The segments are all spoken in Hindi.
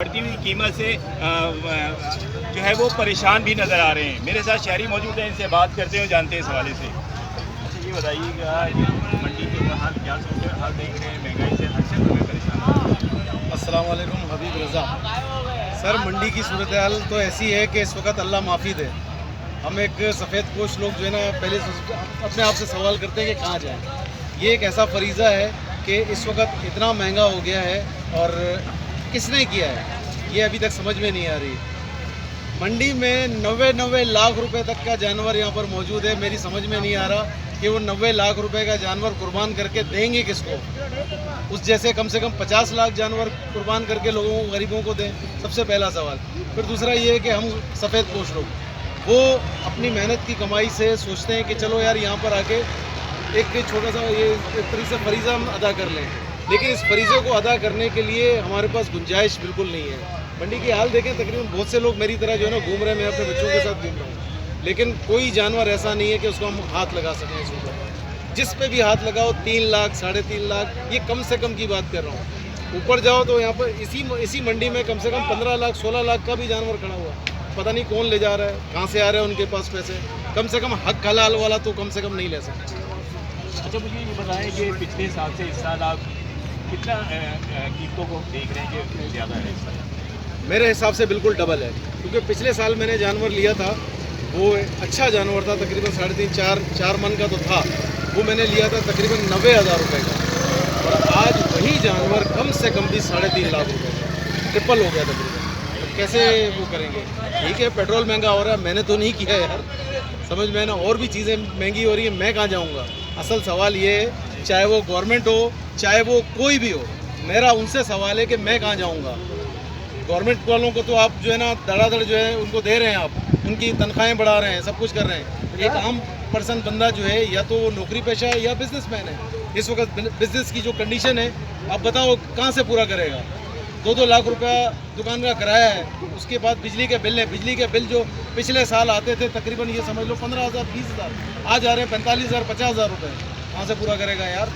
बढ़ती हुई कीमत से जो है वो परेशान भी नज़र आ रहे हैं। मेरे साथ शहरी मौजूद हैं, इनसे बात करते हैं, जानते हैं इस हवाले से। अच्छा ये बताइएगा, ये मंडी के हाल क्या सोच हाल देख रहे हैं, महंगाई से हर शख्स में परेशान। अस्सलाम वालेकुम हबीब रज़ा। सर मंडी की सूरत हाल तो ऐसी है कि इस वक्त अल्लाह माफ़ी दे। हम एक सफ़ेद पोश लोग जो है ना पहले अपने आप से सवाल करते हैं कि कहाँ जाएँ। ये एक ऐसा फरीज़ा है कि इस वक्त इतना महंगा हो गया है और किसने किया है ये अभी तक समझ में नहीं आ रही। मंडी में 90 लाख रुपए तक का जानवर यहाँ पर मौजूद है। मेरी समझ में नहीं आ रहा कि वो 90 लाख रुपए का जानवर कुर्बान करके देंगे किसको। उस जैसे कम से कम 50 लाख जानवर कुर्बान करके लोगों को, गरीबों को दें, सबसे पहला सवाल। फिर दूसरा ये है कि हम सफ़ेद पोश लोग वो अपनी मेहनत की कमाई से सोचते हैं कि चलो यार यहाँ पर आके एक छोटा सा ये एक तरीके से फरीज़ा हम अदा कर लें, लेकिन इस फरीज़े को अदा करने के लिए हमारे पास गुंजाइश बिल्कुल नहीं है। मंडी की हाल देखें, तकरीबन बहुत से लोग मेरी तरह जो है ना घूम रहे हैं, मैं अपने बच्चों के साथ घूम रहा हूँ, लेकिन कोई जानवर ऐसा नहीं है कि उसको हम हाथ लगा सकें। इस ऊपर जिस पे भी हाथ लगाओ 3 लाख 3.5 लाख, ये कम से कम की बात कर रहा हूँ। ऊपर जाओ तो यहाँ पर इसी मंडी में कम से कम 15 लाख 16 लाख का भी जानवर खड़ा हुआ, पता नहीं कौन ले जा रहा है, कहाँ से आ रहे हैं उनके पास पैसे। कम से कम हक हलाल वाला तो कम से कम नहीं ले सकते। अच्छा मुझे ये बताएं कि पिछले साल से इस साल आप कितना कीमतों को देख रहे हैं कि ज़्यादा है इस साल? मेरे हिसाब से बिल्कुल डबल है, क्योंकि पिछले साल मैंने जानवर लिया था, वो अच्छा जानवर था, तकरीबन 3.5-4 मन का तो था, वो मैंने लिया था तकरीबन 90,000 रुपये का। और आज वही जानवर कम से कम भी 3.5 लाख रुपये का, ट्रिपल हो गया तकरीबन। तो कैसे वो करेंगे? ठीक है पेट्रोल महंगा हो रहा है, मैंने तो नहीं किया यार, समझ में ना, और भी चीज़ें महंगी हो रही है, मैं कहाँ जाऊँगा। असल सवाल ये है, चाहे वो गवर्नमेंट हो चाहे वो कोई भी हो, मेरा उनसे सवाल है कि मैं कहाँ जाऊँगा। गवर्नमेंट वालों को तो आप जो है ना धड़ाधड़ जो है उनको दे रहे हैं, आप उनकी तनख्वाहें बढ़ा रहे हैं, सब कुछ कर रहे हैं। एक आम पर्सन बंदा जो है या तो वो नौकरी पेशा है या बिजनेसमैन है। इस वक्त बिजनेस की जो कंडीशन है, आप बताओ कहाँ से पूरा करेगा। 2-2 लाख रुपया दुकान का किराया है, उसके बाद बिजली के बिल है। बिजली के बिल जो पिछले साल आते थे तकरीबन ये समझ लो 15,000 20,000, आज आ रहे हैं 45,000 50,000 रुपये। कहाँ से पूरा करेगा यार?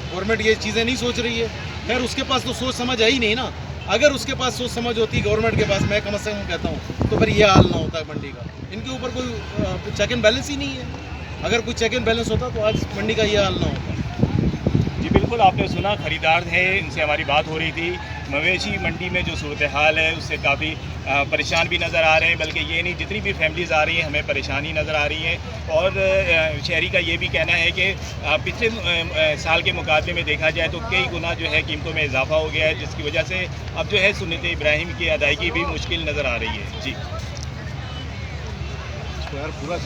गवर्नमेंट ये चीज़ें नहीं सोच रही है। खैर उसके पास तो सोच समझ आई नहीं ना। अगर उसके पास सोच समझ होती गवर्नमेंट के पास, मैं कम से कम कहता हूँ, तो फिर ये हाल ना होता है मंडी का। इनके ऊपर कोई चेक एंड बैलेंस ही नहीं है। अगर कोई चेक एंड बैलेंस होता तो आज मंडी का ये हाल ना होता। जी बिल्कुल, आपने सुना, ख़रीदार थे, इनसे हमारी बात हो रही थी। मवेशी मंडी में जो सूरत हाल है उससे काफ़ी परेशान भी नज़र आ रहे हैं, बल्कि ये नहीं, जितनी भी फैमिलीज़ आ रही हैं हमें परेशानी नज़र आ रही है। और शहरी का ये भी कहना है कि पिछले साल के मुकाबले में देखा जाए तो कई गुना जो है कीमतों में इजाफा हो गया है, जिसकी वजह से अब जो है सुन्नत इब्राहिम की अदायगी भी मुश्किल नज़र आ रही है। जी यार पूरा